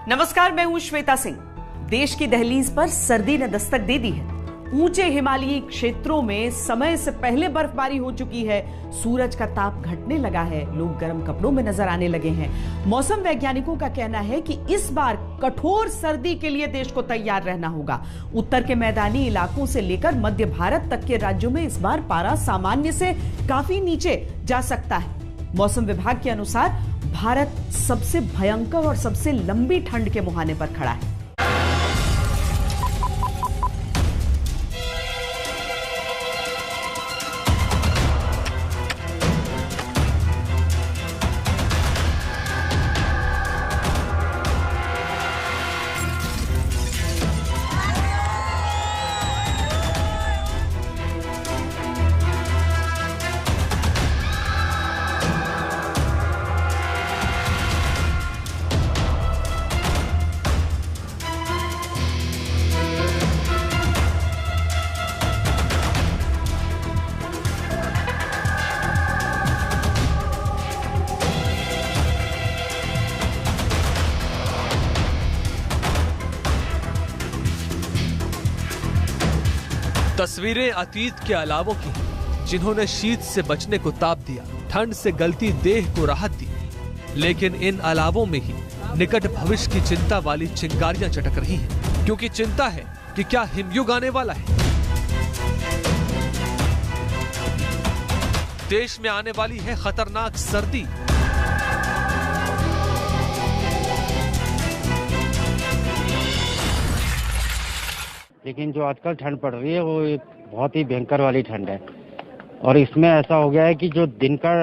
नमस्कार, मैं हूं श्वेता सिंह। देश की दहलीज पर सर्दी ने दस्तक दे दी है। ऊंचे हिमालयी क्षेत्रों में समय से पहले बर्फबारी हो चुकी है। सूरज का ताप घटने लगा है। लोग गर्म कपड़ों में नजर आने लगे हैं। मौसम वैज्ञानिकों का कहना है कि इस बार कठोर सर्दी के लिए देश को तैयार रहना होगा। उत्तर के मैदानी इलाकों से लेकर मध्य भारत तक के राज्यों में इस बार पारा सामान्य से काफी नीचे जा सकता है। मौसम विभाग के अनुसार भारत सबसे भयंकर और सबसे लंबी ठंड के मुहाने पर खड़ा है। तस्वीरें अतीत के अलावों की हैं, जिन्होंने शीत से बचने को ताप दिया, ठंड से गलती देह को राहत दी। लेकिन इन अलावों में ही निकट भविष्य की चिंता वाली चिंगारियां चटक रही हैं, क्योंकि चिंता है कि क्या हिमयुग आने वाला है। देश में आने वाली है खतरनाक सर्दी। लेकिन जो आजकल ठंड पड़ रही है वो एक बहुत ही भयंकर वाली ठंड है। और इसमें ऐसा हो गया है कि जो दिन का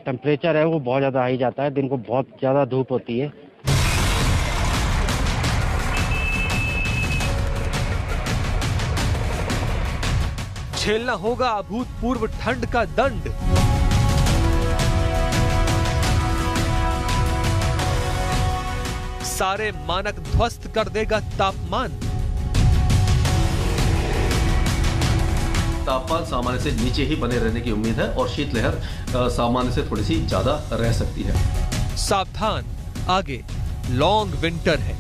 टेम्परेचर है वो बहुत ज़्यादा हाई जाता है। दिन को बहुत ज़्यादा धूप होती है। झेलना होगा अभूतपूर्व ठंड का दंड। सारे मानक ध्वस्त कर देगा तापमान। तापमान सामान्य से नीचे ही बने रहने की उम्मीद है और शीतलहर सामान्य से थोड़ी सी ज्यादा रह सकती है। सावधान, आगे लॉन्ग विंटर है।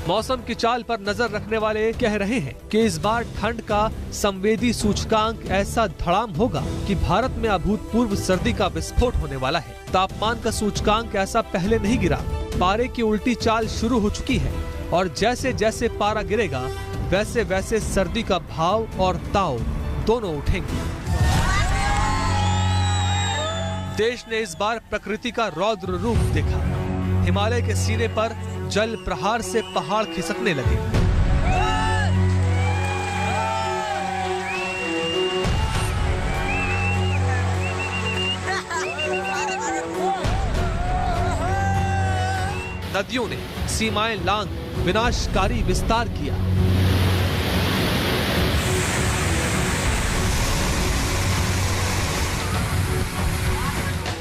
मौसम की चाल पर नजर रखने वाले कह रहे हैं कि इस बार ठंड का संवेदी सूचकांक ऐसा धड़ाम होगा कि भारत में अभूतपूर्व सर्दी का विस्फोट होने वाला है। तापमान का सूचकांक ऐसा पहले नहीं गिरा। पारे की उल्टी चाल शुरू हो चुकी है और जैसे जैसे पारा गिरेगा वैसे वैसे सर्दी का भाव और ताव दोनों उठेंगे। देश ने इस बार प्रकृति का रौद्र रूप देखा। हिमालय के सीने पर जल प्रहार से पहाड़ खिसकने लगे। नदियों ने सीमाएं लांघ विनाशकारी विस्तार किया।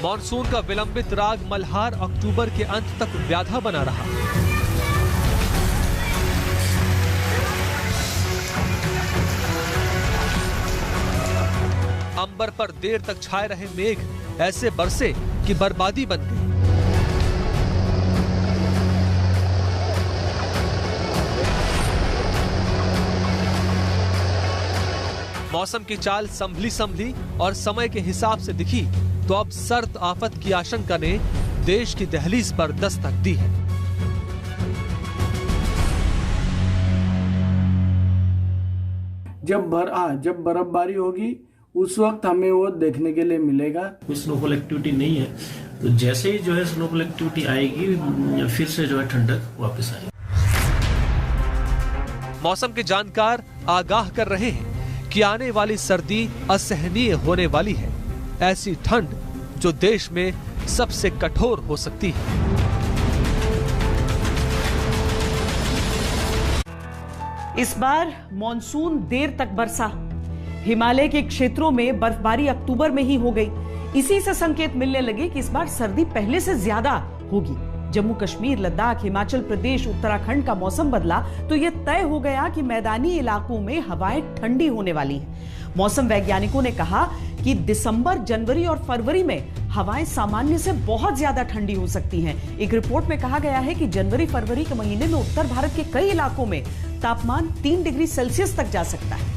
मॉनसून का विलंबित राग मल्हार अक्टूबर के अंत तक व्याधा बना रहा। अंबर पर देर तक छाए रहे मेघ ऐसे बरसे कि बर्बादी बन गई। मौसम की चाल संभली और समय के हिसाब से दिखी तो अब सर्द आफत की आशंका ने देश की दहलीज पर दस्तक दी है। जब बर्फबारी होगी उस वक्त हमें वो देखने के लिए मिलेगा। कोई स्नोफॉल एक्टिविटी नहीं है, तो जैसे ही जो है स्नोफॉल एक्टिविटी आएगी फिर से जो है ठंडक वापस आएगी। मौसम के जानकार आगाह कर रहे हैं कि आने वाली सर्दी असहनीय होने वाली है। ऐसी ठंड जो देश में सबसे कठोर हो सकती है। इस बार मॉनसून देर तक बरसा। हिमालय के क्षेत्रों में बर्फबारी अक्टूबर में ही हो गई। इसी से संकेत मिलने लगे कि इस बार सर्दी पहले से ज्यादा होगी। जम्मू कश्मीर, लद्दाख, हिमाचल प्रदेश, उत्तराखंड का मौसम बदला तो यह तय हो गया कि मैदानी इलाकों में हवाएं ठंडी होने वाली हैं। मौसम वैज्ञानिकों ने कहा कि दिसंबर, जनवरी और फरवरी में हवाएं सामान्य से बहुत ज्यादा ठंडी हो सकती हैं। एक रिपोर्ट में कहा गया है कि जनवरी फरवरी के महीने में उत्तर भारत के कई इलाकों में तापमान 3 डिग्री सेल्सियस तक जा सकता है।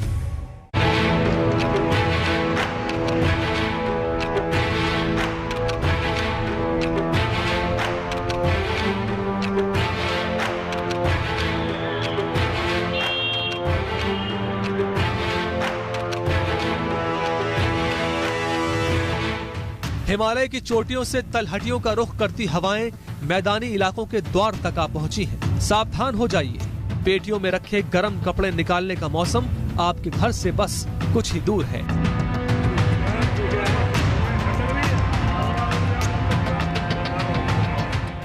हिमालय की चोटियों से तलहटियों का रुख करती हवाएं मैदानी इलाकों के द्वार तक आ पहुंची हैं। सावधान हो जाइए, पेटियों में रखे गर्म कपड़े निकालने का मौसम आपके घर से बस कुछ ही दूर है।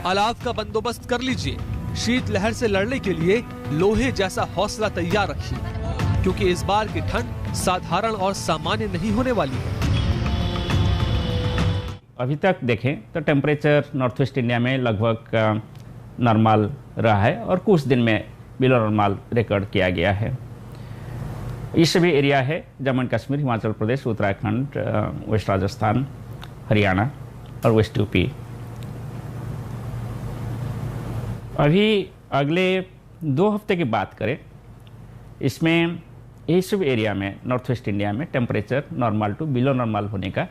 अलाव का बंदोबस्त कर लीजिए। शीतलहर से लड़ने के लिए लोहे जैसा हौसला तैयार रखिए, क्योंकि इस बार की ठंड साधारण और सामान्य नहीं होने वाली है। अभी तक देखें तो टेम्परेचर नॉर्थ वेस्ट इंडिया में लगभग नॉर्मल रहा है और कुछ दिन में बिलो नॉर्मल रिकॉर्ड किया गया है। ये सभी एरिया है जम्मू एंड कश्मीर, हिमाचल प्रदेश, उत्तराखंड, वेस्ट राजस्थान, हरियाणा और वेस्ट यूपी। अभी अगले 2 हफ्ते की बात करें, इसमें यही सब एरिया में नॉर्थ वेस्ट इंडिया में temperature normal to below normal होने का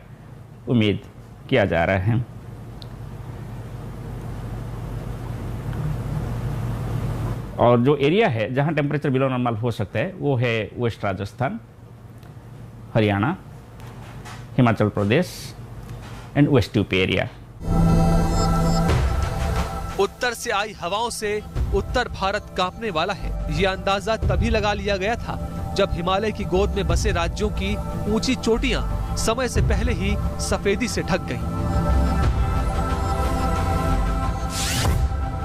उम्मीद किया जा रहा है। और जो एरिया है जहां टेम्परेचर बिलो नॉर्मल हो सकता है वो है west Rajasthan, Haryana, Himachal Pradesh and west UP area. उत्तर से आई हवाओं से उत्तर भारत कांपने वाला है। ये अंदाजा तभी लगा लिया गया था जब हिमालय की गोद में बसे राज्यों की ऊंची चोटियां समय से पहले ही सफेदी से ढक गईं।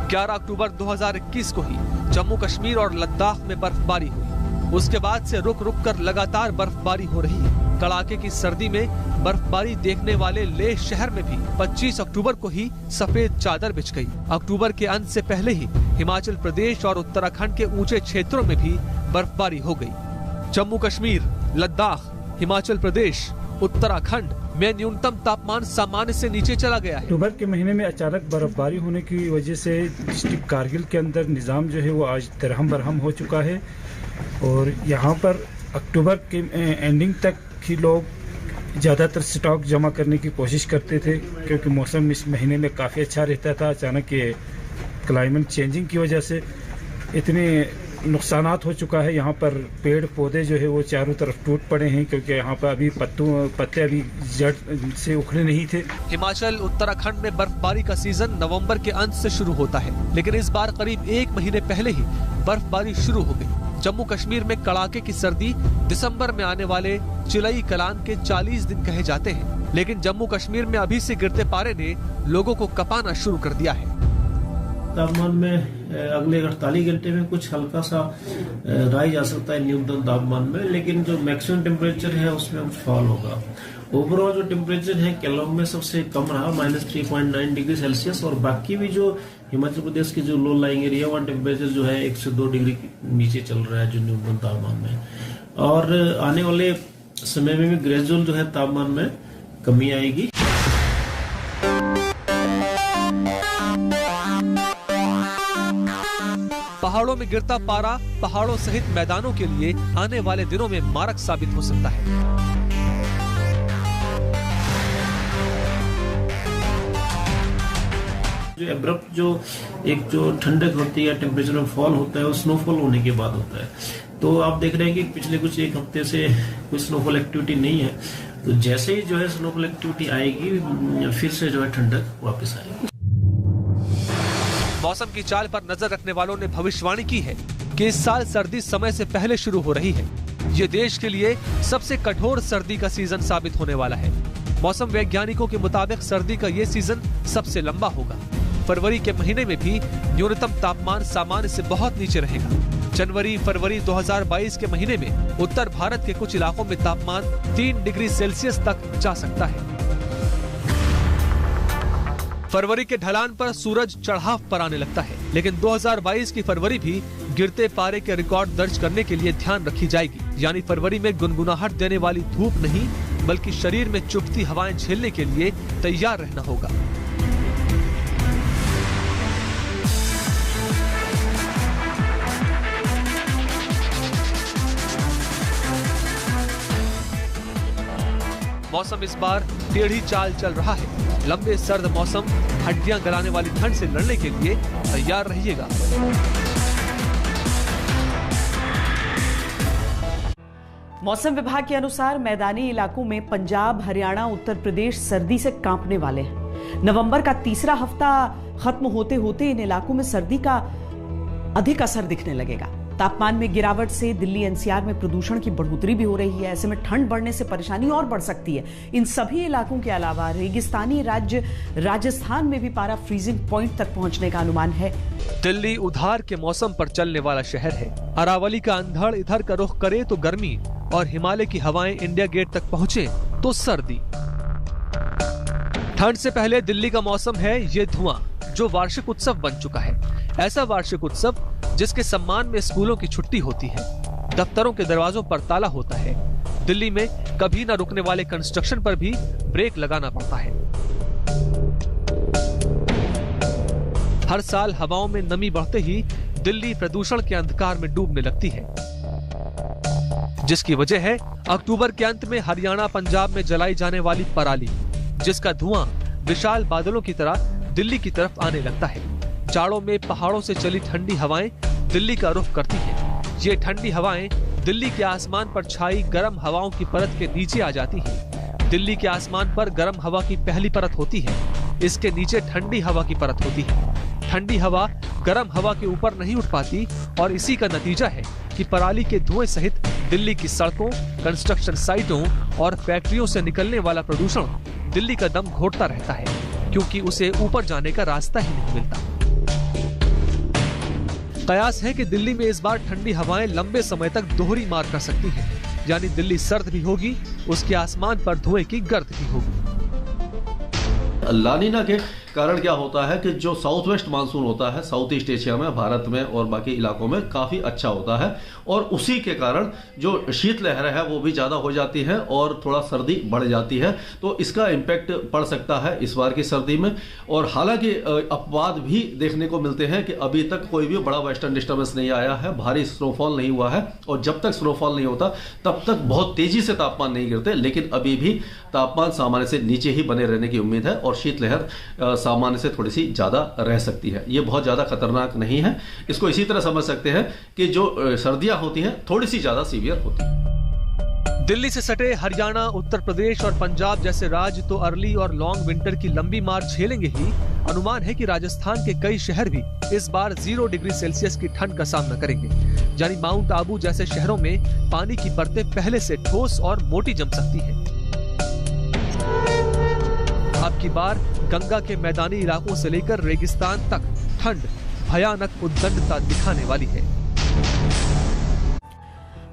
11 अक्टूबर 2021 को ही जम्मू कश्मीर और लद्दाख में बर्फबारी हुई। उसके बाद से रुक रुक कर लगातार बर्फबारी हो रही है। कड़ाके की सर्दी में बर्फबारी देखने वाले लेह शहर में भी 25 अक्टूबर को ही सफेद चादर बिछ गई। अक्टूबर के अंत से पहले ही हिमाचल प्रदेश और उत्तराखंड के ऊंचे क्षेत्रों में भी बर्फबारी हो गई। जम्मू कश्मीर, लद्दाख, हिमाचल प्रदेश, उत्तराखंड में न्यूनतम तापमान सामान्य से नीचे चला गया है। अक्टूबर के महीने में अचानक बर्फबारी होने की वजह से डिस्ट्रिक्ट कारगिल के अंदर निज़ाम जो है वो आज दरहम बरहम हो चुका है और यहाँ पर अक्टूबर के एंडिंग तक ही लोग ज़्यादातर स्टॉक जमा करने की कोशिश करते थे, क्योंकि मौसम इस महीने में काफ़ी अच्छा रहता था। अचानक ये क्लाइमेट चेंजिंग की वजह से इतने नुकसानात हो चुका है। यहाँ पर पेड़ पौधे जो है वो चारों तरफ टूट पड़े हैं, क्योंकि यहाँ पर अभी पत्ते अभी जड़ से उखड़े नहीं थे। हिमाचल, उत्तराखंड में बर्फबारी का सीजन नवंबर के अंत से शुरू होता है, लेकिन इस बार करीब 1 महीने पहले ही बर्फबारी शुरू हो गई। जम्मू कश्मीर में कड़ाके की सर्दी दिसंबर में आने वाले चिलई कलान के 40 दिन कहे जाते हैं, लेकिन जम्मू कश्मीर में अभी से गिरते पारे ने लोगों को कपाना शुरू कर दिया है। तापमान में अगले 48 घंटे में कुछ हल्का सा राइज जा सकता है न्यूनतम तापमान में, लेकिन जो मैक्सिमम टेम्परेचर है उसमें कुछ फॉल होगा। ओवरऑल जो टेम्परेचर है केलोंग में सबसे कम रहा -3.9 डिग्री सेल्सियस, और बाकी भी जो हिमाचल प्रदेश के जो लो लाइंग एरिया वहाँ टेम्परेचर जो है 1 से 2 डिग्री नीचे चल रहा है जो न्यूनतम तापमान में। और आने वाले समय में भी ग्रेजुअल जो है तापमान में कमी आएगी। पहाड़ों में गिरता पारा पहाड़ों सहित मैदानों के लिए आने वाले दिनों में मारक साबित हो सकता है। जो एब्रप्ट जो ठंडक होती है, टेम्परेचर में फॉल होता है, वो स्नोफॉल होने के बाद होता है। तो आप देख रहे हैं कि पिछले कुछ 1 हफ्ते से कोई स्नोफॉल एक्टिविटी नहीं है। तो जैसे ही जो है स्नोफॉल एक्टिविटी आएगी फिर से जो है ठंडक वापस आएगी। मौसम की चाल पर नजर रखने वालों ने भविष्यवाणी की है कि इस साल सर्दी समय से पहले शुरू हो रही है। ये देश के लिए सबसे कठोर सर्दी का सीजन साबित होने वाला है। मौसम वैज्ञानिकों के मुताबिक सर्दी का ये सीजन सबसे लंबा होगा। फरवरी के महीने में भी न्यूनतम तापमान सामान्य से बहुत नीचे रहेगा। जनवरी फरवरी 2022 के महीने में उत्तर भारत के कुछ इलाकों में तापमान 3 डिग्री सेल्सियस तक जा सकता है। फरवरी के ढलान पर सूरज चढ़ाव पर आने लगता है, लेकिन 2022 की फरवरी भी गिरते पारे के रिकॉर्ड दर्ज करने के लिए ध्यान रखी जाएगी। यानी फरवरी में गुनगुनाहट देने वाली धूप नहीं, बल्कि शरीर में चुभती हवाएं झेलने के लिए तैयार रहना होगा। मौसम इस बार टेढ़ी चाल चल रहा है। लंबे सर्द मौसम हड्डियां गलाने वाली ठंड से लड़ने के लिए तैयार रहिएगा। मौसम विभाग के अनुसार मैदानी इलाकों में पंजाब, हरियाणा, उत्तर प्रदेश सर्दी से कांपने वाले हैं। नवंबर का तीसरा हफ्ता खत्म होते होते इन इलाकों में सर्दी का अधिक असर दिखने लगेगा। तापमान में गिरावट से दिल्ली एनसीआर में प्रदूषण की बढ़ोतरी भी हो रही है। ऐसे में ठंड बढ़ने से परेशानी और बढ़ सकती है। इन सभी इलाकों के अलावा रेगिस्तानी राज्य राजस्थान में भी पारा फ्रीजिंग पॉइंट तक पहुंचने का अनुमान है। दिल्ली उधार के मौसम पर चलने वाला शहर है। अरावली का अंधड़ इधर का रुख करे तो गर्मी और हिमालय की हवाएं इंडिया गेट तक पहुंचे तो सर्दी। ठंड से पहले दिल्ली का मौसम है ये धुआं, जो वार्षिक उत्सव बन चुका है। ऐसा वार्षिक उत्सव जिसके सम्मान में स्कूलों की छुट्टी होती है, दफ्तरों के दरवाजों पर ताला होता है। दिल्ली में कभी न रुकने वाले कंस्ट्रक्शन पर भी ब्रेक लगाना पड़ता है। हर साल हवाओं में नमी बढ़ते ही दिल्ली प्रदूषण के अंधकार में डूबने लगती है, जिसकी वजह है अक्टूबर के अंत में हरियाणा, पंजाब में जलाई जाने वाली पराली, जिसका धुआं विशाल बादलों की तरह दिल्ली की तरफ आने लगता है। जाड़ों में पहाड़ों से चली ठंडी हवाएं दिल्ली का रुख करती हैं। ये ठंडी हवाएं दिल्ली के आसमान पर छाई गर्म हवाओं की परत के नीचे आ जाती हैं। दिल्ली के आसमान पर गर्म हवा की पहली परत होती है, इसके नीचे ठंडी हवा की परत होती है। ठंडी हवा गर्म हवा के ऊपर नहीं उठ पाती और इसी का नतीजा है कि पराली के धुएं सहित दिल्ली की सड़कों, कंस्ट्रक्शन साइटों और फैक्ट्रियों से निकलने वाला प्रदूषण दिल्ली का दम घोटता रहता है, क्योंकि उसे ऊपर जाने का रास्ता ही नहीं मिलता। कयास है कि दिल्ली में इस बार ठंडी हवाएं लंबे समय तक दोहरी मार कर सकती हैं, यानी दिल्ली सर्द भी होगी, उसके आसमान पर धुएं की गर्द भी होगी। लानीना के कारण क्या होता है कि जो साउथ वेस्ट मानसून होता है साउथ ईस्ट एशिया में, भारत में और बाकी इलाकों में काफ़ी अच्छा होता है, और उसी के कारण जो शीतलहर है वो भी ज़्यादा हो जाती है और थोड़ा सर्दी बढ़ जाती है। तो इसका इम्पैक्ट पड़ सकता है इस बार की सर्दी में। और हालांकि अपवाद भी देखने को मिलते हैं कि अभी तक कोई भी बड़ा वेस्टर्न डिस्टर्बेंस नहीं आया है, भारी स्नोफॉल नहीं हुआ है, और जब तक स्नोफॉल नहीं होता तब तक बहुत तेजी से तापमान नहीं गिरते। लेकिन अभी भी तापमान सामान्य से नीचे ही बने रहने की उम्मीद है और शीतलहर सामान्य से थोड़ी सी ज्यादा रह सकती है। ये बहुत ज्यादा खतरनाक नहीं है। इसको इसी तरह समझ सकते हैं कि जो सर्दियां होती हैं थोड़ी सी ज्यादा सीवियर होती है। दिल्ली से सटे हरियाणा, उत्तर प्रदेश और पंजाब जैसे राज्य तो अर्ली और लॉन्ग विंटर की लंबी मार झेलेंगे ही। अनुमान है कि राजस्थान के कई शहर भी इस बार 0 डिग्री सेल्सियस की ठंड का सामना करेंगे। यानी माउंट आबू जैसे शहरों में पानी की परतें पहले से ठोस और मोटी जम सकती है। अब की बार गंगा के मैदानी इलाकों से लेकर रेगिस्तान तक ठंड भयानक उद्दंडता दिखाने वाली है।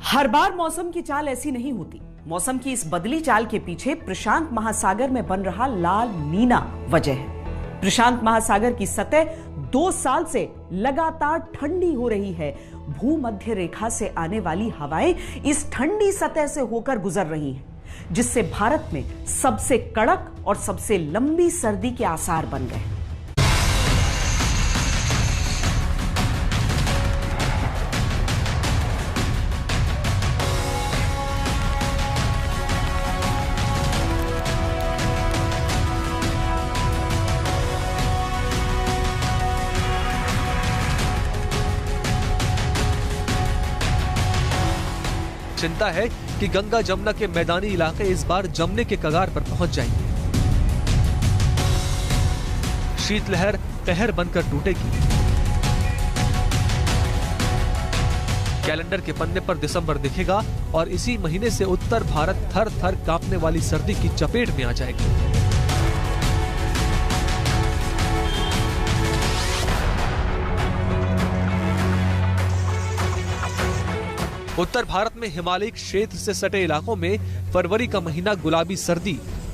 हर बार मौसम की चाल ऐसी नहीं होती। मौसम की इस बदली चाल के पीछे प्रशांत महासागर में बन रहा लाल नीना वजह है। प्रशांत महासागर की सतह 2 साल से लगातार ठंडी हो रही है। भूमध्य रेखा से आने वाली हवाएं इस ठंडी सतह से होकर गुजर रही हैं, जिससे भारत में सबसे कड़क और सबसे लंबी सर्दी के आसार बन गए। चिंता है कि गंगा जमुना के मैदानी इलाके इस बार जमने के कगार पर पहुंच जाएंगे। शीतलहर कहर बनकर टूटेगी। कैलेंडर के पन्ने पर दिसंबर दिखेगा और इसी महीने से उत्तर भारत थर थर कांपने वाली सर्दी की चपेट में आ जाएगा। उत्तर भारत में हिमालयी क्षेत्र से सटे इलाकों में फरवरी का महीना गुलाबी सर्दी,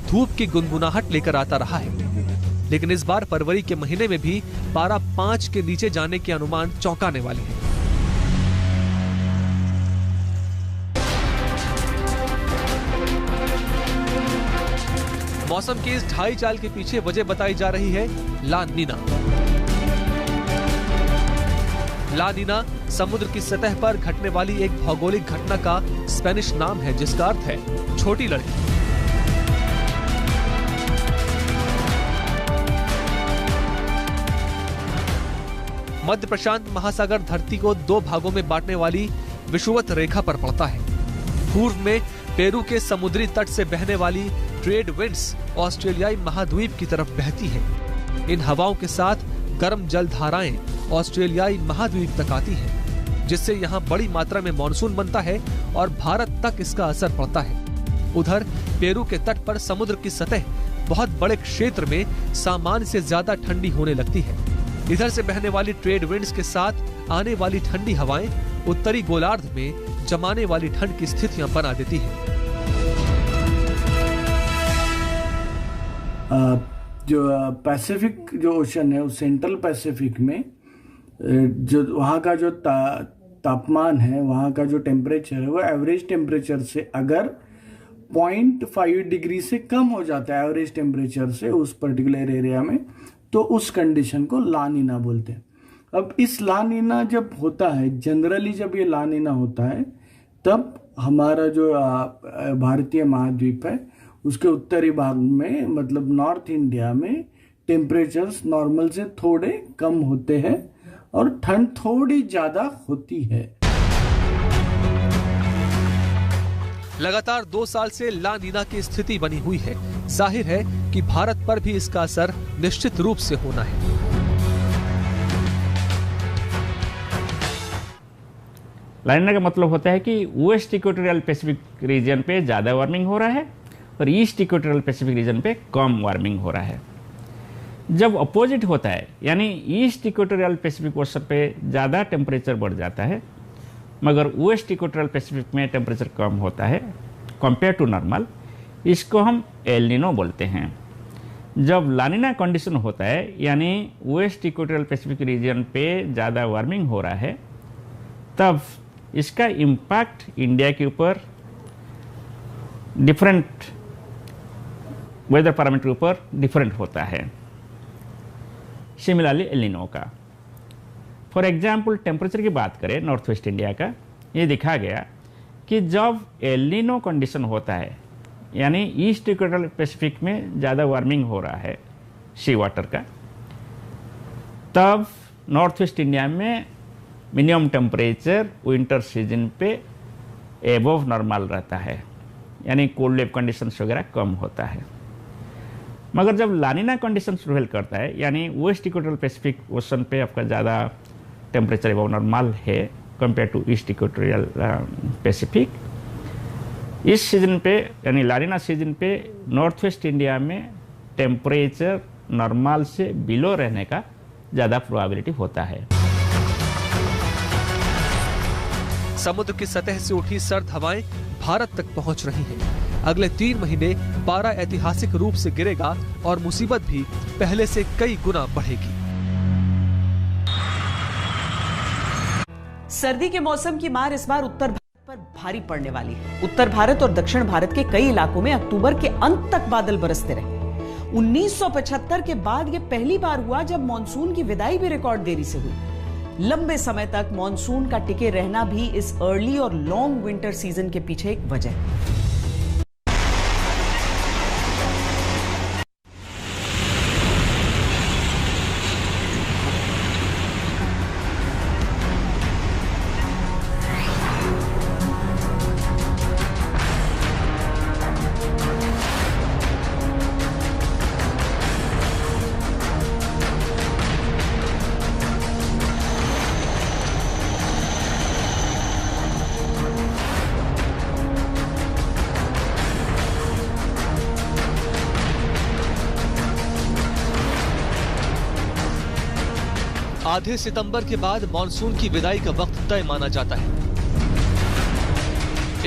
धूप की गुनगुनाहट लेकर आता रहा है। लेकिन इस बार फरवरी के महीने में भी पारा 5 के नीचे जाने के अनुमान चौंकाने वाले हैं। मौसम की इस ढाई चाल के पीछे वजह बताई जा रही है ला नीना। ला नीना समुद्र की सतह पर घटने वाली एक भौगोलिक घटना का स्पेनिश नाम है, जिसका अर्थ है छोटी लड़की। मध्य प्रशांत महासागर धरती को 2 भागों में बांटने वाली विषुवत रेखा पर पड़ता है। पूर्व में पेरू के समुद्री तट से बहने वाली ट्रेड विंड्स ऑस्ट्रेलियाई महाद्वीप की तरफ बहती है। इन हवाओं के साथ गर्म जल धाराएं ऑस्ट्रेलियाई महाद्वीप तक आती हैं, जिससे यहाँ बड़ी मात्रा में मानसून बनता है और भारत तक इसका असर पड़ता है। उधर पेरू के तट पर समुद्र की सतह बहुत बड़े क्षेत्र में सामान्य से ज्यादा ठंडी होने लगती है। इधर से बहने वाली ट्रेड विंड्स के साथ आने वाली ठंडी हवाएं उत्तरी गोलार्ध में जमाने वाली ठंड की स्थितियां बना देती है। जो पैसिफिक जो ओशन है, उस सेंट्रल पैसिफिक में जो वहाँ का जो तापमान है, वहाँ का जो टेम्परेचर है, वो एवरेज टेम्परेचर से अगर 0.5 डिग्री से कम हो जाता है एवरेज टेम्परेचर से उस पर्टिकुलर एरिया में, तो उस कंडीशन को ला नीना बोलते हैं। अब इस ला नीना जब होता है, जनरली जब ये ला नीना होता है, तब हमारा जो भारतीय महाद्वीप है उसके उत्तरी भाग में, मतलब नॉर्थ इंडिया में टेम्परेचर्स नॉर्मल से थोड़े कम होते हैं और ठंड थोड़ी ज्यादा होती है। लगातार 2 साल से ला नीना की स्थिति बनी हुई है। जाहिर है कि भारत पर भी इसका असर निश्चित रूप से होना है। ला नीना का मतलब होता है कि वेस्ट इक्वेटोरियल पैसिफिक रीजन पे ज्यादा वार्मिंग हो रहा है और ईस्ट इक्वेटोरियल पैसिफिक रीजन पे कम वार्मिंग हो रहा है। जब अपोजिट होता है, यानी ईस्ट इक्वेटोरियल पैसिफिक ओशन पे ज़्यादा टेम्परेचर बढ़ जाता है मगर वेस्ट इक्वेटोरियल पैसिफिक में टेम्परेचर कम होता है कंपेयर टू नॉर्मल, इसको हम एल नीनो बोलते हैं। जब ला नीना कंडीशन होता है, यानी वेस्ट इक्वेटोरियल पैसिफिक रीजन पे ज़्यादा वार्मिंग हो रहा है, तब इसका इम्पैक्ट इंडिया के ऊपर डिफरेंट वेदर पैरामीटर के ऊपर डिफरेंट होता है। सिमिलरली एल नीनो का, फॉर एग्जाम्पल टेम्परेचर की बात करें नॉर्थ वेस्ट इंडिया का, ये देखा गया कि जब एल नीनो कंडीशन होता है, यानी ईस्ट इक्वेटोरियल पैसिफिक में ज़्यादा वार्मिंग हो रहा है सी वाटर का, तब नॉर्थ वेस्ट इंडिया में मिनिमम टेम्परेचर विंटर सीजन पे एबव नॉर्मल रहता है, यानी कोल्ड वेव कंडीशंस वगैरह कम होता है। मगर जब ला नीना कंडीशन प्रिवेल करता है, यानी वेस्ट इक्वेटोरियल पैसिफिक ओशन पे आपका ज़्यादा टेम्परेचर एबव नॉर्मल है compare to east equatorial Pacific, इस सीजन पे यानी ला नीना सीजन पे नॉर्थ वेस्ट इंडिया में टेम्परेचर नॉर्मल से बिलो रहने का ज़्यादा प्रोबेबिलिटी होता है। समुद्र की सतह से उठी सर्द हवाएं भारत तक पहुंच रही हैं। अगले 3 महीने पारा ऐतिहासिक रूप से गिरेगा और मुसीबत भी पहले से कई गुना बढ़ेगी। सर्दी के मौसम की मार इस बार उत्तर भारत पर भारी पड़ने वाली है। उत्तर भारत और दक्षिण भारत के कई इलाकों में अक्टूबर के अंत तक बादल बरसते रहे। 1975 के बाद यह पहली बार हुआ जब मानसून की विदाई भी रिकॉर्ड देरी से हुई। लंबे समय तक मानसून का टिके रहना भी इस अर्ली और लॉन्ग विंटर सीजन के पीछे एक वजह है। आधे सितंबर के बाद मानसून की विदाई का वक्त तय माना जाता है।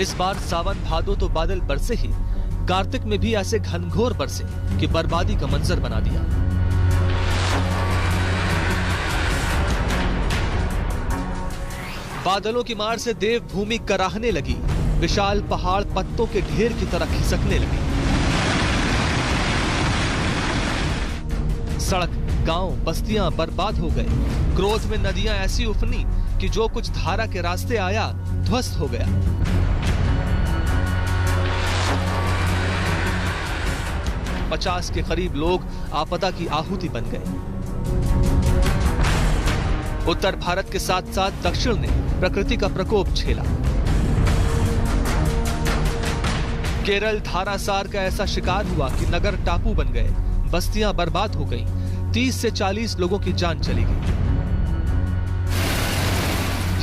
इस बार सावन भादो तो बादल बरसे ही, कार्तिक में भी ऐसे घनघोर बरसे कि बर्बादी का मंजर बना दिया। बादलों की मार से देवभूमि कराहने लगी। विशाल पहाड़ पत्तों के ढेर की तरह खिसकने लगे। सड़क, गांव, बस्तियां बर्बाद हो गए। क्रोध में नदियां ऐसी उफनी कि जो कुछ धारा के रास्ते आया ध्वस्त हो गया। पचास के करीब लोग आपदा की आहुति बन गए। उत्तर भारत के साथ साथ दक्षिण ने प्रकृति का प्रकोप झेला। केरल धारासार का ऐसा शिकार हुआ कि नगर टापू बन गए, बस्तियां बर्बाद हो गईं, 30 से 40 लोगों की जान चली गई।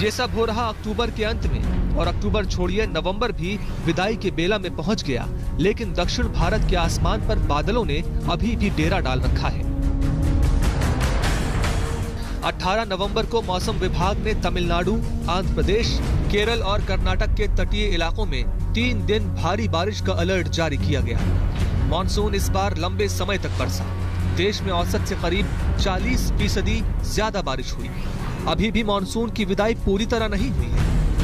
ये सब हो रहा अक्टूबर के अंत में, और अक्टूबर छोड़िए नवंबर भी विदाई के बेला में पहुंच गया, लेकिन दक्षिण भारत के आसमान पर बादलों ने अभी भी डेरा डाल रखा है। 18 नवंबर को मौसम विभाग ने तमिलनाडु, आंध्र प्रदेश, केरल और कर्नाटक के तटीय इलाकों में 3 दिन भारी बारिश का अलर्ट जारी किया गया। मॉनसून इस बार लंबे समय तक बरसा। देश में औसत से करीब 40% ज्यादा बारिश हुई। अभी भी मॉनसून की विदाई पूरी तरह नहीं हुई है।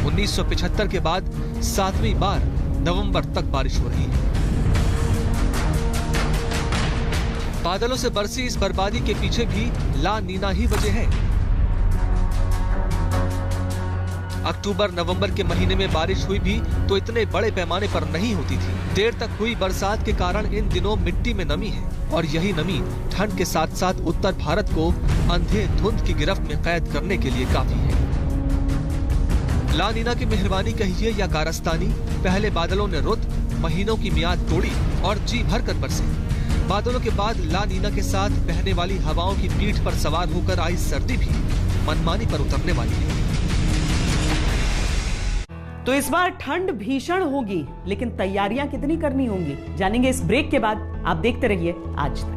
1975 के बाद 7वीं बार नवंबर तक बारिश हो रही है। बादलों से बरसी इस बर्बादी के पीछे भी ला नीना ही वजह है। अक्टूबर नवंबर के महीने में बारिश हुई भी तो इतने बड़े पैमाने पर नहीं होती थी। देर तक हुई बरसात के कारण इन दिनों मिट्टी में नमी है, और यही नमी ठंड के साथ साथ उत्तर भारत को अंधे धुंध की गिरफ्त में कैद करने के लिए काफी है। ला नीना की मेहरबानी कहिए या कारस्तानी, पहले बादलों ने रुत महीनों की मियाद तोड़ी और जी भर कर बरसे। बादलों के बाद ला नीना के साथ बहने वाली हवाओं की पीठ पर सवार होकर आई सर्दी भी मनमानी पर उतरने वाली है। तो इस बार ठंड भीषण होगी, लेकिन तैयारियां कितनी करनी होंगी, जानेंगे इस ब्रेक के बाद। आप देखते रहिए आज तक।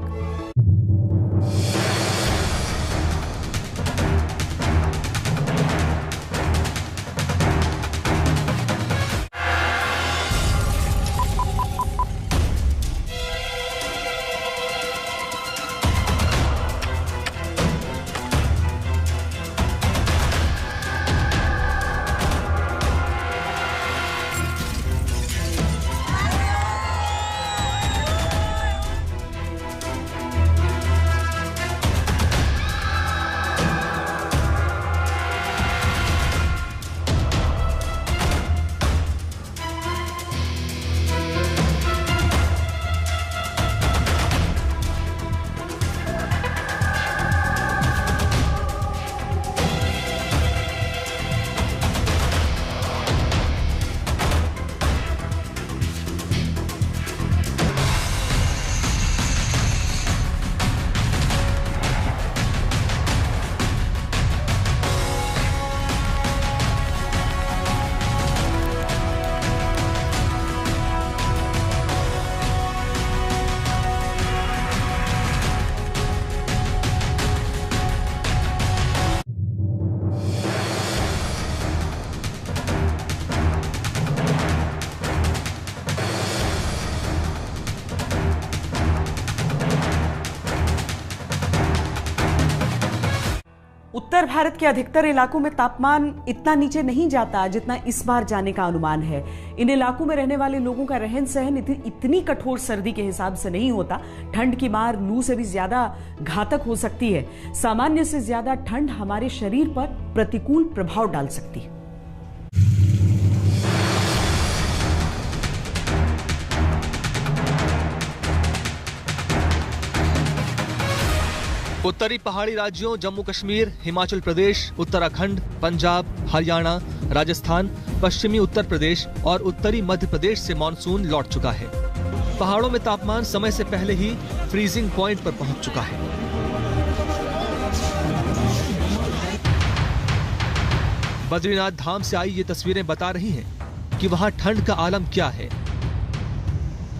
उत्तर भारत के अधिकतर इलाकों में तापमान इतना नीचे नहीं जाता जितना इस बार जाने का अनुमान है। इन इलाकों में रहने वाले लोगों का रहन सहन इतनी कठोर सर्दी के हिसाब से नहीं होता। ठंड की मार लू से भी ज्यादा घातक हो सकती है। सामान्य से ज्यादा ठंड हमारे शरीर पर प्रतिकूल प्रभाव डाल सकती है। उत्तरी पहाड़ी राज्यों जम्मू कश्मीर, हिमाचल प्रदेश, उत्तराखंड, पंजाब, हरियाणा, राजस्थान, पश्चिमी उत्तर प्रदेश और उत्तरी मध्य प्रदेश से मानसून लौट चुका है। पहाड़ों में तापमान समय से पहले ही फ्रीजिंग पॉइंट पर पहुंच चुका है। बद्रीनाथ धाम से आई ये तस्वीरें बता रही हैं कि वहां ठंड का आलम क्या है।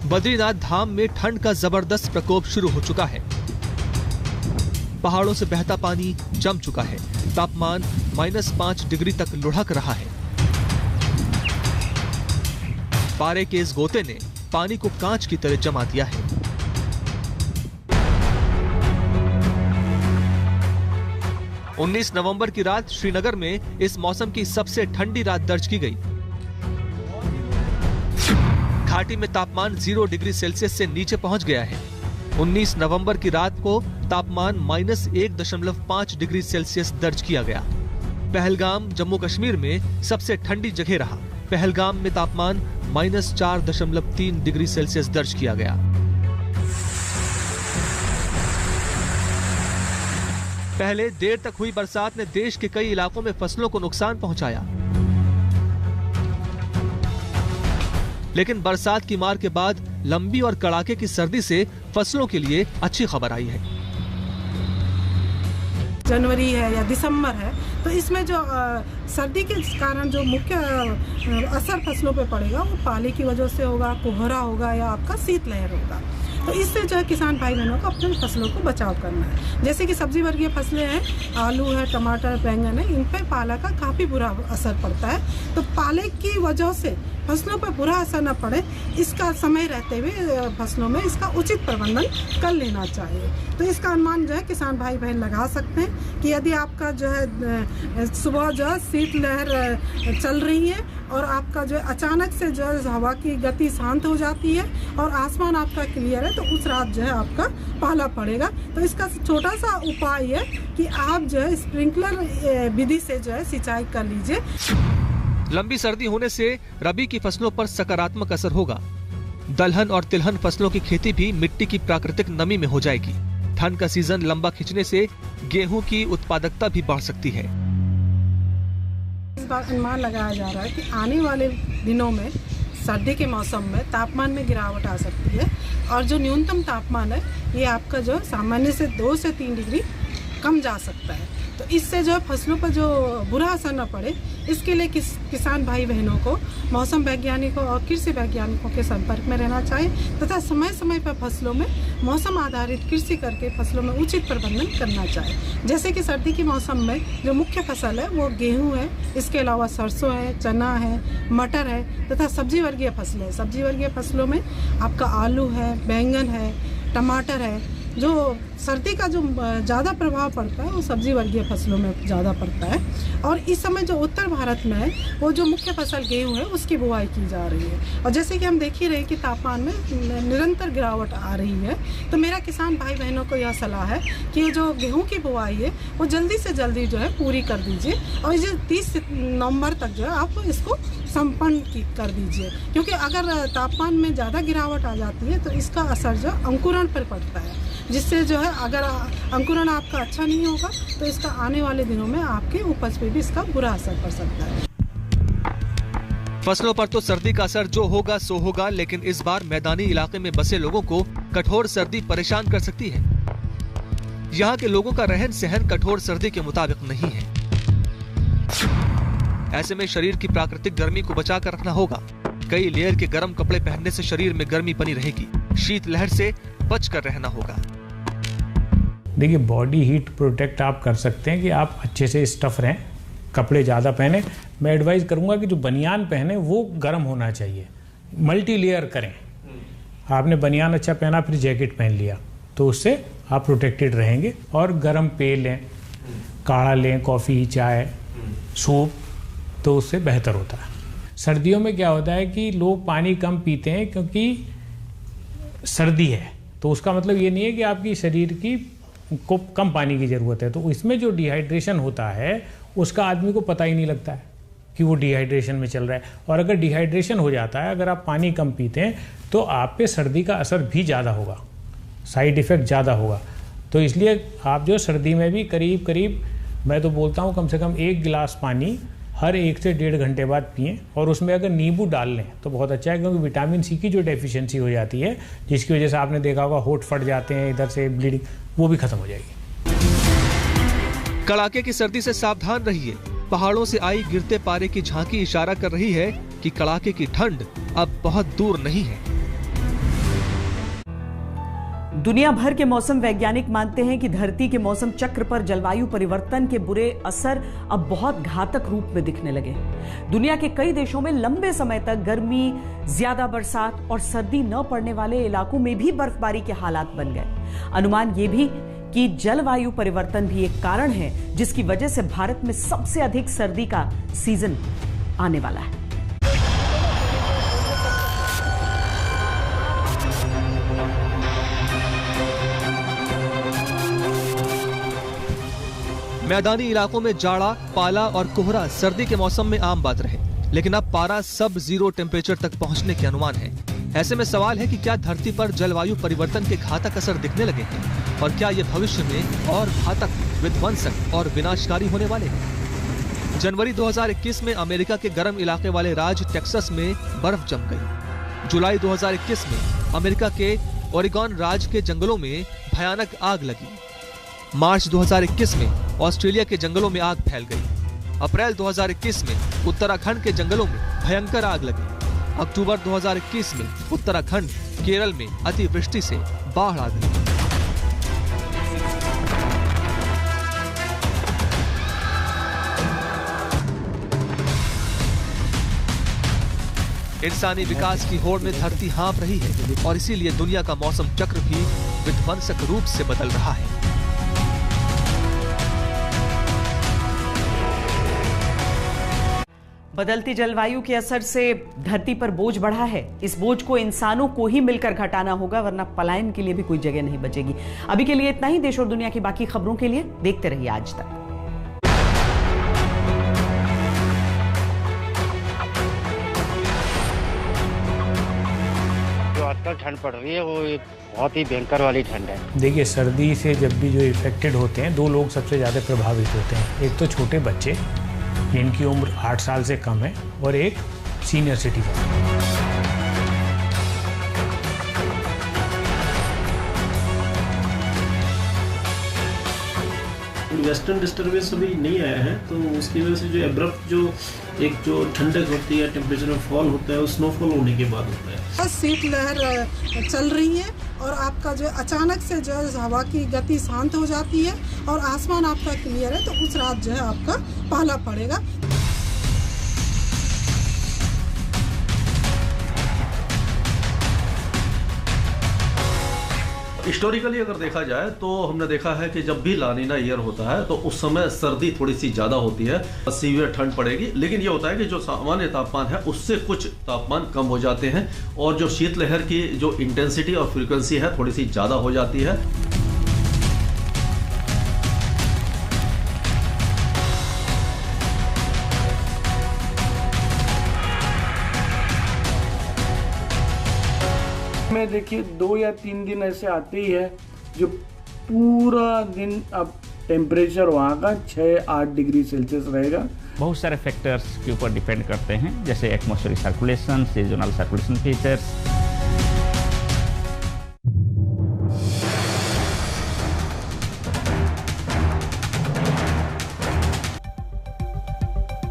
बद्रीनाथ धाम में ठंड का जबरदस्त प्रकोप शुरू हो चुका है। पहाड़ों से बहता पानी जम चुका है। तापमान -5 डिग्री तक लुढ़क रहा है। पारे के इस गोते ने पानी को कांच की तरह जमा दिया है। 19 नवंबर की रात श्रीनगर में इस मौसम की सबसे ठंडी रात दर्ज की गई। घाटी में तापमान 0 डिग्री सेल्सियस से नीचे पहुंच गया है। 19 नवंबर की रात को तापमान -1.5 डिग्री सेल्सियस दर्ज किया गया। पहलगाम जम्मू कश्मीर में सबसे ठंडी जगह रहा। पहलगाम में तापमान -4.3 डिग्री सेल्सियस दर्ज किया गया। पहले देर तक हुई बरसात ने देश के कई इलाकों में फसलों को नुकसान पहुंचाया, लेकिन बरसात की मार के बाद लंबी और कड़ाके की सर्दी से फसलों के लिए अच्छी खबर आई है। जनवरी है या दिसंबर है, तो इसमें जो सर्दी के कारण जो मुख्य असर फसलों पे पड़ेगा वो पाले की वजह से होगा, कोहरा होगा या आपका शीतलहर होगा। तो इससे जो है किसान भाई बहनों को अपने फसलों को बचाव करना है। जैसे कि सब्जी वर्गीय फसलें हैं, आलू है, टमाटर, बैंगन है, इन पर पाला का काफ़ी बुरा असर पड़ता है। तो पाले की वजह से फसलों पर बुरा असर न पड़े, इसका समय रहते हुए फसलों में इसका उचित प्रबंधन कर लेना चाहिए। तो इसका अनुमान जो है किसान भाई बहन लगा सकते हैं कि यदि आपका जो है सुबह जो है शीतलहर चल रही है और आपका जो है अचानक से जो है हवा की गति शांत हो जाती है और आसमान आपका क्लियर है, तो उस रात जो है आपका पाला पड़ेगा। तो इसका छोटा सा उपाय है कि आप जो है स्प्रिंकलर विधि से जो है सिंचाई कर लीजिए। लंबी सर्दी होने से रबी की फसलों पर सकारात्मक असर होगा। दलहन और तिलहन फसलों की खेती भी मिट्टी की प्राकृतिक नमी में हो जाएगी। ठंड का सीजन लंबा खिंचने से गेहूं की उत्पादकता भी बढ़ सकती है। इस बार अनुमान लगाया जा रहा है कि आने वाले दिनों में सर्दी के मौसम में तापमान में गिरावट आ सकती है और जो न्यूनतम तापमान है ये आपका जो सामान्य से 2 से 3 डिग्री कम जा सकता है। तो इससे जो फसलों पर जो बुरा असर न पड़े, इसके लिए किसान भाई बहनों को मौसम वैज्ञानिकों और कृषि वैज्ञानिकों के संपर्क में रहना चाहिए तथा समय समय पर फसलों में मौसम आधारित कृषि करके फसलों में उचित प्रबंधन करना चाहिए। जैसे कि सर्दी के मौसम में जो मुख्य फसल है वो गेहूँ है, इसके अलावा सरसों है, चना है, मटर है तथा सब्जी वर्गीय फसलें। सब्जी वर्गीय फसलों में आपका आलू है, बैंगन है, टमाटर है। जो सर्दी का जो ज़्यादा प्रभाव पड़ता है वो सब्जी वर्गीय फसलों में ज़्यादा पड़ता है और इस समय जो उत्तर भारत में है वो जो मुख्य फसल गेहूं है उसकी बुआई की जा रही है। और जैसे कि हम देख ही रहे कि तापमान में निरंतर गिरावट आ रही है, तो मेरा किसान भाई बहनों को यह सलाह है कि जो गेहूँ की बुआई है वो जल्दी से जल्दी जो है पूरी कर दीजिए और ये 30 नवंबर तक जो है आप इसको संपन्न कर दीजिए, क्योंकि अगर तापमान में ज़्यादा गिरावट आ जाती है तो इसका असर जो अंकुरण पर पड़ता है, जिससे जो है अगर अंकुरण आपका अच्छा नहीं होगा तो इसका आने वाले दिनों में आपके उपज पे भी इसका बुरा असर पड़ सकता है। फसलों पर तो सर्दी का असर जो होगा सो होगा, लेकिन इस बार मैदानी इलाके में बसे लोगों को कठोर सर्दी परेशान कर सकती है। यहाँ के लोगों का रहन सहन कठोर सर्दी के मुताबिक नहीं है। ऐसे में शरीर की प्राकृतिक गर्मी को बचा कर रखना होगा। कई लेयर के गर्म कपड़े पहनने से शरीर में गर्मी बनी रहेगी। शीतलहर से बच कर रहना होगा। देखिए, बॉडी हीट प्रोटेक्ट आप कर सकते हैं कि आप अच्छे से स्टफ रहें, कपड़े ज़्यादा पहने। मैं एडवाइस करूंगा कि जो बनियान पहने वो गर्म होना चाहिए, मल्टी लेयर करें। आपने बनियान अच्छा पहना फिर जैकेट पहन लिया तो उससे आप प्रोटेक्टेड रहेंगे। और गर्म पेय लें, काढ़ा लें, कॉफ़ी, चाय, सूप, तो उससे बेहतर होता है। सर्दियों में क्या होता है कि लोग पानी कम पीते हैं क्योंकि सर्दी है, तो उसका मतलब ये नहीं है कि आपकी शरीर की को कम पानी की ज़रूरत है। तो इसमें जो डिहाइड्रेशन होता है उसका आदमी को पता ही नहीं लगता है कि वो डिहाइड्रेशन में चल रहा है। और अगर डिहाइड्रेशन हो जाता है, अगर आप पानी कम पीते हैं तो आप पे सर्दी का असर भी ज़्यादा होगा, साइड इफ़ेक्ट ज़्यादा होगा। तो इसलिए आप जो सर्दी में भी करीब करीब, मैं तो बोलता हूँ कम से कम 1 गिलास पानी हर 1 से 1.5 घंटे बाद पिएं। और उसमें अगर नींबू डाल लें तो बहुत अच्छा है, क्योंकि विटामिन सी की जो डेफिशिएंसी हो जाती है, जिसकी वजह से आपने देखा होगा होंठ फट जाते हैं, इधर से ब्लीडिंग, वो भी खत्म हो जाएगी। कड़ाके की सर्दी से सावधान रहिए। पहाड़ों से आई गिरते पारे की झांकी इशारा कर रही है कि कड़ाके की ठंड अब बहुत दूर नहीं है। दुनिया भर के मौसम वैज्ञानिक मानते हैं कि धरती के मौसम चक्र पर जलवायु परिवर्तन के बुरे असर अब बहुत घातक रूप में दिखने लगे। दुनिया के कई देशों में लंबे समय तक गर्मी, ज्यादा बरसात और सर्दी न पड़ने वाले इलाकों में भी बर्फबारी के हालात बन गए। अनुमान ये भी कि जलवायु परिवर्तन भी एक कारण है जिसकी वजह से भारत में सबसे अधिक सर्दी का सीजन आने वाला है। मैदानी इलाकों में जाड़ा, पाला और कोहरा सर्दी के मौसम में आम बात रहे, लेकिन अब पारा सब जीरो टेम्परेचर तक पहुंचने के अनुमान है। ऐसे में सवाल है कि क्या धरती पर जलवायु परिवर्तन के घातक असर दिखने लगे हैं और क्या ये भविष्य में और घातक, विध्वंसक और विनाशकारी होने वाले हैं। जनवरी 2021 में अमेरिका के गर्म इलाके वाले राज्य टेक्सास में बर्फ जम गई। जुलाई 2021 में अमेरिका के ओरेगॉन राज्य के जंगलों में भयानक आग लगी। मार्च 2021 में ऑस्ट्रेलिया के जंगलों में आग फैल गई। अप्रैल 2021 में उत्तराखंड के जंगलों में भयंकर आग लगी। अक्टूबर 2021 में उत्तराखंड, केरल में अतिवृष्टि से बाढ़ आ गई। इंसानी विकास की होड़ में धरती हाँफ रही है और इसीलिए दुनिया का मौसम चक्र भी विध्वंसक रूप से बदल रहा है। बदलती जलवायु के असर से धरती पर बोझ बढ़ा है। इस बोझ को इंसानों को ही मिलकर घटाना होगा, वरना पलायन के लिए भी कोई जगह नहीं बचेगी। अभी के लिए इतना ही। देश और दुनिया की बाकी खबरों के लिए देखते रहिए आज तक। जो आजकल ठंड पड़ रही है वो एक बहुत ही भयंकर वाली ठंड है। देखिए, सर्दी से जब भी जो इफेक्टेड होते हैं, दो लोग सबसे ज़्यादा प्रभावित होते हैं। एक तो छोटे बच्चे जिनकी उम्र 8 साल से कम है और एक सीनियर सिटीजन। वेस्टर्न डिस्टर्बेंस अभी नहीं आया है, तो उसकी वजह से जो एब्रप्ट जो ठंडक होती है, टेम्परेचर में फॉल होता है, वो स्नोफॉल होने के बाद होता है। शीतलहर चल रही है और आपका जो अचानक से जो हवा की गति शांत हो जाती है और आसमान आपका क्लियर है, तो उस रात जो है आपका पाला पड़ेगा। हिस्टोरिकली अगर देखा जाए तो हमने देखा है कि जब भी लानीना ईयर होता है तो उस समय सर्दी थोड़ी सी ज्यादा होती है, सीवियर ठंड पड़ेगी, लेकिन ये होता है कि जो सामान्य तापमान है उससे कुछ तापमान कम हो जाते हैं और जो शीतलहर की जो इंटेंसिटी और फ्रीक्वेंसी है थोड़ी सी ज्यादा हो जाती है। में देखिए 2 या 3 दिन ऐसे आते ही है जो पूरा दिन अब टेम्परेचर वहाँ का 6-8 डिग्री सेल्सियस रहेगा। बहुत सारे फैक्टर्स के ऊपर डिपेंड करते हैं, जैसे atmospheric circulation, seasonal circulation features.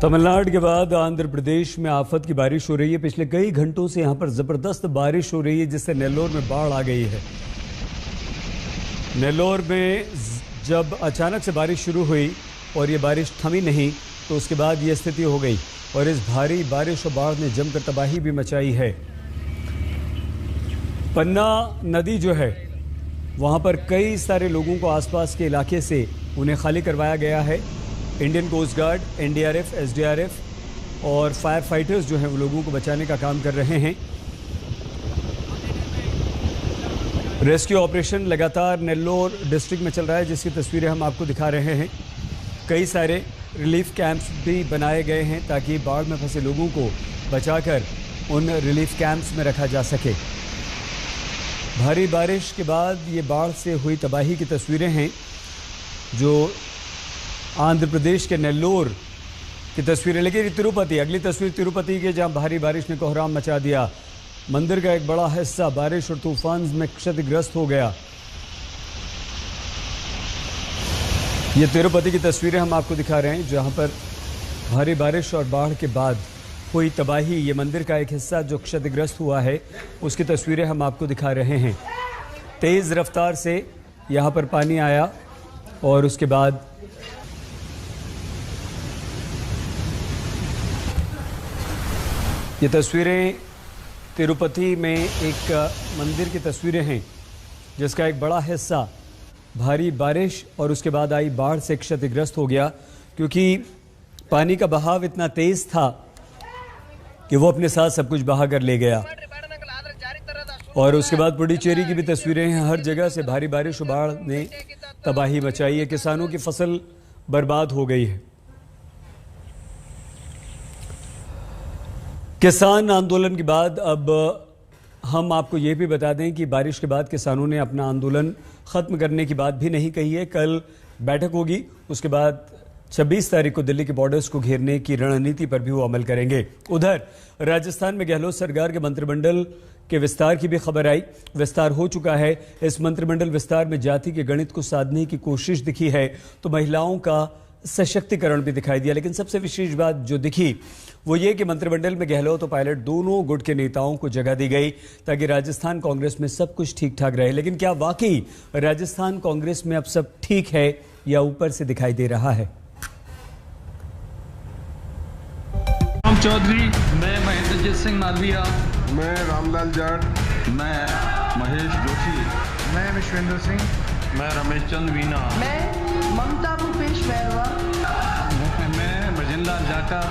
Tamil Nadu के बाद आंध्र प्रदेश में आफत की बारिश हो रही है। पिछले कई घंटों से यहां पर जबरदस्त बारिश हो रही है, जिससे नेल्लोर में बाढ़ आ गई है। नेल्लोर में जब अचानक से बारिश शुरू हुई और ये बारिश थमी नहीं, तो उसके बाद ये स्थिति हो गई और इस भारी बारिश और बाढ़ ने जमकर तबाही भी मचाई है। पन्ना नदी जो है वहां पर कई सारे लोगों को आसपास के इलाके से उन्हें खाली करवाया गया है। Indian coast guard, NDRF, SDRF और फायर फाइटर्स जो हैं वो लोगों को बचाने का काम कर रहे हैं। रेस्क्यू ऑपरेशन लगातार नेल्लोर डिस्ट्रिक्ट में चल रहा है, जिसकी तस्वीरें हम आपको दिखा रहे हैं। कई सारे रिलीफ कैंप्स भी बनाए गए हैं ताकि बाढ़ में फंसे लोगों को बचाकर उन रिलीफ कैंप्स में रखा जा सके। भारी बारिश के बाद ये बाढ़ से हुई तबाही की तस्वीरें हैं जो आंध्र प्रदेश के नेल्लोर की तस्वीरें। लेकिन तिरुपति, अगली तस्वीर तिरुपति के, जहां भारी बारिश ने कोहराम मचा दिया। मंदिर का एक बड़ा हिस्सा बारिश और तूफान में क्षतिग्रस्त हो गया। ये तिरुपति की तस्वीरें हम आपको दिखा रहे हैं, जहां पर भारी बारिश और बाढ़ के बाद हुई तबाही। ये मंदिर का एक हिस्सा जो क्षतिग्रस्त हुआ है, उसकी तस्वीरें हम आपको दिखा रहे हैं। तेज़ रफ्तार से यहाँ पर पानी आया और उसके बाद ये तस्वीरें तिरुपति में एक मंदिर की तस्वीरें हैं, जिसका एक बड़ा हिस्सा भारी बारिश और उसके बाद आई बाढ़ से क्षतिग्रस्त हो गया, क्योंकि पानी का बहाव इतना तेज था कि वो अपने साथ सब कुछ बहा कर ले गया। और उसके बाद पुडुचेरी की भी तस्वीरें हैं। हर जगह से भारी बारिश और बाढ़ ने तबाही मचाई है। किसानों की फसल बर्बाद हो गई है। किसान आंदोलन के बाद अब हम आपको ये भी बता दें कि बारिश के बाद किसानों ने अपना आंदोलन खत्म करने की बात भी नहीं कही है। कल बैठक होगी, उसके बाद 26 तारीख को दिल्ली के बॉर्डर्स को घेरने की रणनीति पर भी वो अमल करेंगे। उधर राजस्थान में गहलोत सरकार के मंत्रिमंडल के विस्तार की भी खबर आई। विस्तार हो चुका है। इस मंत्रिमंडल विस्तार में जाति के गणित को साधने की कोशिश दिखी है, तो महिलाओं का सशक्तिकरण भी दिखाई दिया। लेकिन सबसे विशेष बात जो दिखी वो ये कि मंत्रिमंडल में गहलोत और पायलट दोनों गुट के नेताओं को जगह दी गई ताकि राजस्थान कांग्रेस में सब कुछ ठीक ठाक रहे। लेकिन क्या वाकई राजस्थान कांग्रेस में अब सब ठीक है या ऊपर से दिखाई दे रहा है? चौधरी, मैं महेंद्रजीत सिंह मालविया, मैं रामलाल जाट, मैं महेश जोशी, मैं विश्वेंद्र सिंह, मैं रमेश चंद वीना, मैं ममता भूपेश बैरवा, मैं भजनलाल जाकर,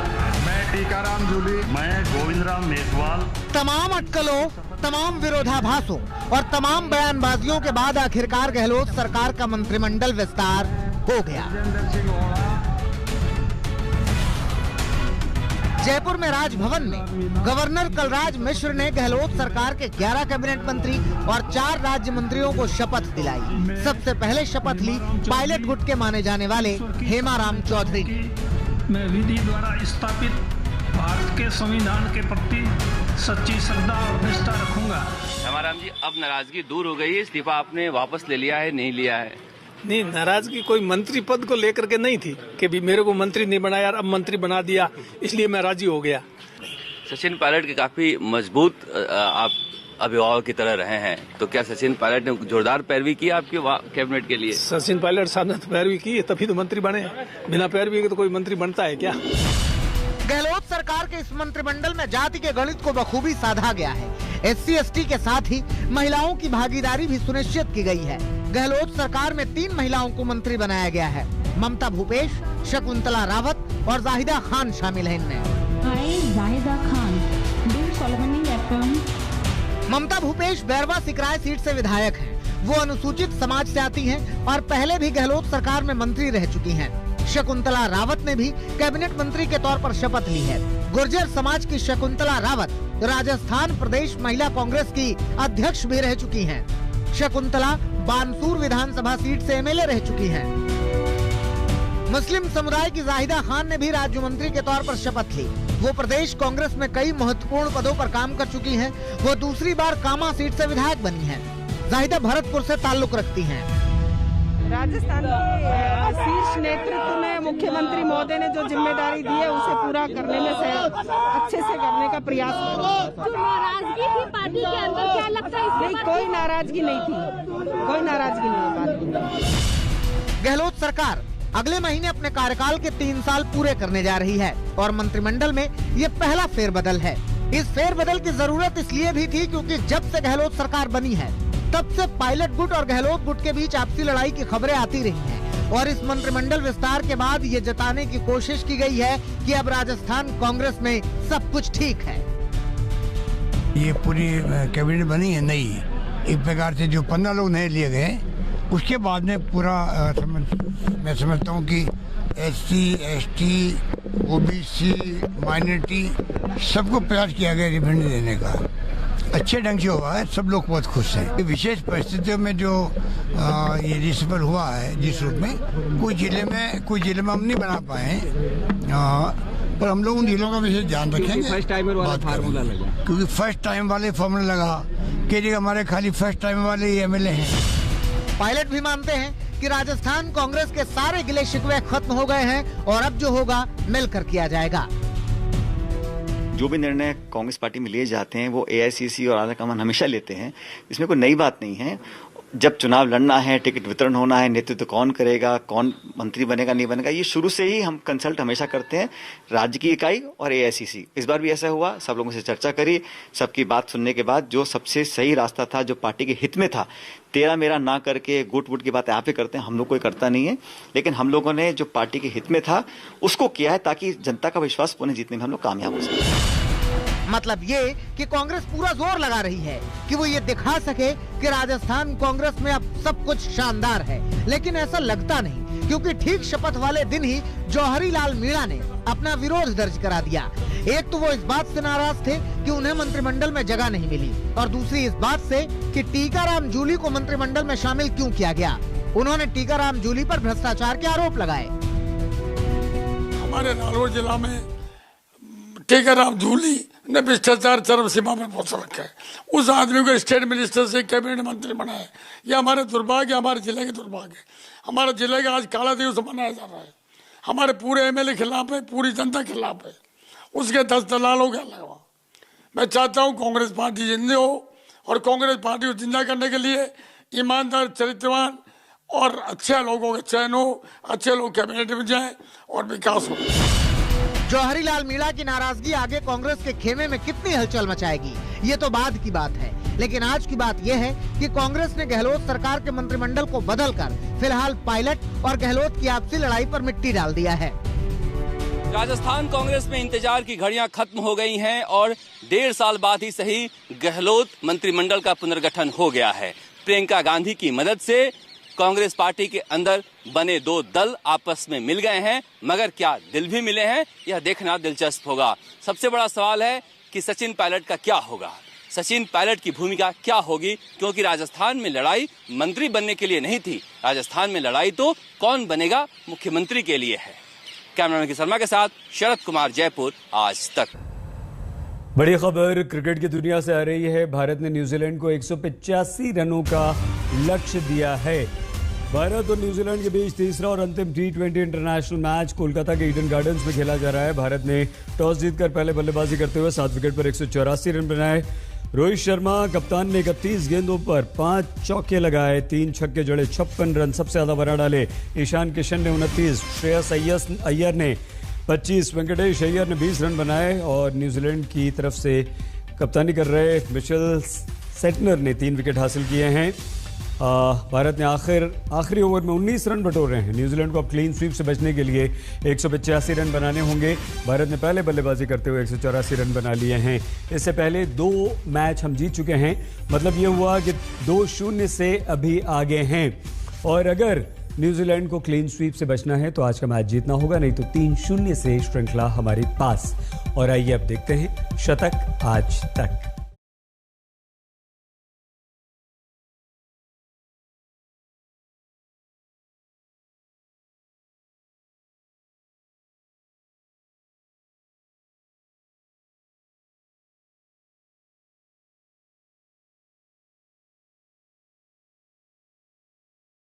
मैं टीकाराम जूली, मैं गोविंदराम मेघवाल। तमाम अटकलों, तमाम विरोधाभासों और तमाम बयानबाजियों के बाद आखिरकार गहलोत सरकार का मंत्रिमंडल विस्तार हो गया। जयपुर में राजभवन में गवर्नर कलराज मिश्र ने गहलोत सरकार के 11 कैबिनेट मंत्री और 4 राज्य मंत्रियों को शपथ दिलाई। सबसे पहले शपथ ली पायलट गुट के माने जाने वाले हेमाराम चौधरी ने। मैं विधि द्वारा स्थापित भारत के संविधान के प्रति सच्ची श्रद्धा और निष्ठा रखूंगा। हेमाराम जी, अब नाराजगी दूर हो गई है, इस्तीफा आपने वापस ले लिया है, नहीं लिया है? नहीं, नाराजगी कोई मंत्री पद को लेकर के नहीं थी कि भी मेरे को मंत्री नहीं बनाया, अब मंत्री बना दिया इसलिए मैं राजी हो गया। सचिन पायलट के काफी मजबूत आप अभिभावक की तरह रहे हैं, तो क्या सचिन पायलट ने जोरदार पैरवी की आपके कैबिनेट के लिए? सचिन पायलट साहब ने तो पैरवी की है, तभी तो मंत्री बने। बिना पैरवी के तो कोई मंत्री बनता है क्या? गहलोत सरकार के इस मंत्रिमंडल में जाति के गणित को बखूबी साधा गया है। SC/ST के साथ ही महिलाओं की भागीदारी भी सुनिश्चित की गई है। गहलोत सरकार में 3 महिलाओं को मंत्री बनाया गया है। ममता भूपेश, शकुंतला रावत और जाहिदा खान शामिल हैं इनमें। जाहिदा खान, ममता भूपेश बैरवा सिकराय सीट से विधायक हैं। वो अनुसूचित समाज से आती हैं और पहले भी गहलोत सरकार में मंत्री रह चुकी हैं। शकुंतला रावत ने भी कैबिनेट मंत्री के तौर पर शपथ ली है। गुर्जर समाज की शकुंतला रावत राजस्थान प्रदेश महिला कांग्रेस की अध्यक्ष भी रह चुकी हैं। शकुंतला बानसूर विधानसभा सीट से MLA रह चुकी हैं। मुस्लिम समुदाय की जाहिदा खान ने भी राज्य मंत्री के तौर पर शपथ ली। वो प्रदेश कांग्रेस में कई महत्वपूर्ण पदों पर काम कर चुकी हैं। वो दूसरी बार कामा सीट से विधायक बनी हैं। जाहिदा भरतपुर से ताल्लुक रखती हैं। राजस्थान के शीर्ष नेतृत्व में मुख्यमंत्री महोदय ने जो जिम्मेदारी दी है उसे पूरा करने में से अच्छे से करने का प्रयास किया। नाराजगी थी पार्टी के अंदर, क्या लगता है? नहीं, कोई नाराजगी नहीं थी, कोई नाराजगी नहीं है पार्टी में। गहलोत सरकार अगले महीने अपने कार्यकाल के 3 साल पूरे करने जा रही है और मंत्रिमंडल में ये पहला फेरबदल है। इस फेरबदल की जरूरत इसलिए भी थी क्योंकि जब से गहलोत सरकार बनी है तब से पायलट गुट और गहलोत गुट के बीच आपसी लड़ाई की खबरें आती रही हैं और इस मंत्रिमंडल विस्तार के बाद ये जताने की कोशिश की गई है कि अब राजस्थान कांग्रेस में सब कुछ ठीक है। ये पूरी कैबिनेट बनी है नई, एक प्रकार से जो 15 लोग नए लिए गए उसके बाद में पूरा मैं समझता हूँ कि SC, ST, OBC, माइनॉरिटी सबको प्रयास किया गया रिबेंड देने का। अच्छे ढंग से हुआ है, सब लोग बहुत खुश हैं। विशेष परिस्थितियों में जो ये रिसफल हुआ है जिस रूप में कुछ जिले में हम नहीं बना पाए, पर हम लोग उन जिलों का विशेष ध्यान रखेंगे। फर्स्ट टाइम वाला फार्मूला लगा, क्योंकि फर्स्ट टाइम वाले फार्मूला लगा कि हमारे खाली फर्स्ट टाइम वाले ही MLA हैं। पायलट भी मानते हैं कि राजस्थान कांग्रेस के सारे गिले शिकवे खत्म हो गए हैं और अब जो होगा मिलकर किया जाएगा। जो भी निर्णय कांग्रेस पार्टी में लिए जाते हैं वो AICC और आला कमान हमेशा लेते हैं, इसमें कोई नई बात नहीं है। जब चुनाव लड़ना है, टिकट वितरण होना है, नेतृत्व कौन करेगा, कौन मंत्री बनेगा नहीं बनेगा, ये शुरू से ही हम कंसल्ट हमेशा करते हैं राज्य की इकाई और AICC। इस बार भी ऐसा हुआ, सब लोगों से चर्चा करी, सबकी बात सुनने के बाद जो सबसे सही रास्ता था, जो पार्टी के हित में था, तेरा मेरा ना करके गुट वुट की बात यहाँ पे करते हैं, हम लोग कोई करता नहीं है, लेकिन हम लोगों ने जो पार्टी के हित में था उसको किया है ताकि जनता का विश्वास पुनः जीतने में हम लोग कामयाब हो सके। मतलब ये कि कांग्रेस पूरा जोर लगा रही है कि वो ये दिखा सके कि राजस्थान कांग्रेस में अब सब कुछ शानदार है, लेकिन ऐसा लगता नहीं, क्योंकि ठीक शपथ वाले दिन ही जौहरी लाल मीणा ने अपना विरोध दर्ज करा दिया। एक तो वो इस बात से नाराज थे कि उन्हें मंत्रिमंडल में जगह नहीं मिली, और दूसरी इस बात से कि टीकाराम जूली को मंत्रिमंडल में शामिल क्यों किया गया। उन्होंने टीकाराम जूली पर भ्रष्टाचार के आरोप लगाए। हमारे नागौर जिला में टीकाराम जूली ने भ्रष्टाचार चरम सीमा में पहुंच रखा है। उस आदमी को स्टेट मिनिस्टर से कैबिनेट मंत्री बनाया। यह हमारे दुर्भाग्य, हमारे जिले के दुर्भाग्य। हमारे जिले का आज काला दिवस मनाया जा रहा है। हमारे पूरे MLA खिलाफ है, पूरी जनता खिलाफ है, उसके 10 दलालों के अलावा। मैं चाहता हूँ कांग्रेस पार्टी जिंदा हो, और कांग्रेस पार्टी को जिंदा करने के लिए ईमानदार, चरित्रवान और अच्छे लोगों का चयन हो, अच्छे लोग कैबिनेट में जाए और विकास हो। जौहरी लाल मीणा की नाराजगी आगे कांग्रेस के खेमे में कितनी हलचल मचाएगी, ये तो बाद की बात है। लेकिन आज की बात यह है कि कांग्रेस ने गहलोत सरकार के मंत्रिमंडल को बदलकर फिलहाल पायलट और गहलोत की आपसी लड़ाई पर मिट्टी डाल दिया है। राजस्थान कांग्रेस में इंतजार की घड़ियां खत्म हो गई हैं और 1.5 साल बाद ही सही गहलोत मंत्रिमंडल का पुनर्गठन हो गया है। प्रियंका गांधी की मदद से कांग्रेस पार्टी के अंदर बने 2 दल आपस में मिल गए हैं, मगर क्या दिल भी मिले हैं, यह देखना दिलचस्प होगा। सबसे बड़ा सवाल है कि सचिन पायलट का क्या होगा, सचिन पायलट की भूमिका क्या होगी, क्योंकि राजस्थान में लड़ाई मंत्री बनने के लिए नहीं थी, राजस्थान में लड़ाई तो कौन बनेगा मुख्यमंत्री के लिए है। कैमरामैन की शर्मा के साथ शरद कुमार, जयपुर, आज तक। बड़ी खबर क्रिकेट की दुनिया से आ रही है। भारत ने न्यूजीलैंड को 185 रनों का लक्ष्य दिया है। भारत और न्यूजीलैंड के बीच तीसरा और अंतिम T20 इंटरनेशनल मैच कोलकाता के ईडन गार्डन्स में खेला जा रहा है। भारत ने टॉस जीतकर पहले बल्लेबाजी करते हुए 7 विकेट पर 184 रन बनाए। रोहित शर्मा कप्तान ने 31 गेंदों पर 5 चौके लगाए, 3 छक्के जड़े, 56 रन सबसे ज्यादा बना डाले। ईशान किशन ने 29, श्रेयस अय्यर ने 25, वेंकटेश अय्यर ने 20 रन बनाए और न्यूजीलैंड की तरफ से कप्तानी कर रहे मिचेल सेटनर ने 3 विकेट हासिल किए हैं। भारत ने आखिरी ओवर में 19 रन बटोरे हैं। न्यूजीलैंड को अब क्लीन स्वीप से बचने के लिए 185 रन बनाने होंगे। भारत ने पहले बल्लेबाजी करते हुए 184 रन बना लिए हैं। इससे पहले 2 मैच हम जीत चुके हैं, मतलब ये हुआ कि 2-0 से अभी आगे हैं। और अगर न्यूजीलैंड को क्लीन स्वीप से बचना है तो आज का मैच जीतना होगा, नहीं तो 3-0 से श्रृंखला हमारे पास। और आइए अब देखते हैं शतक आज तक।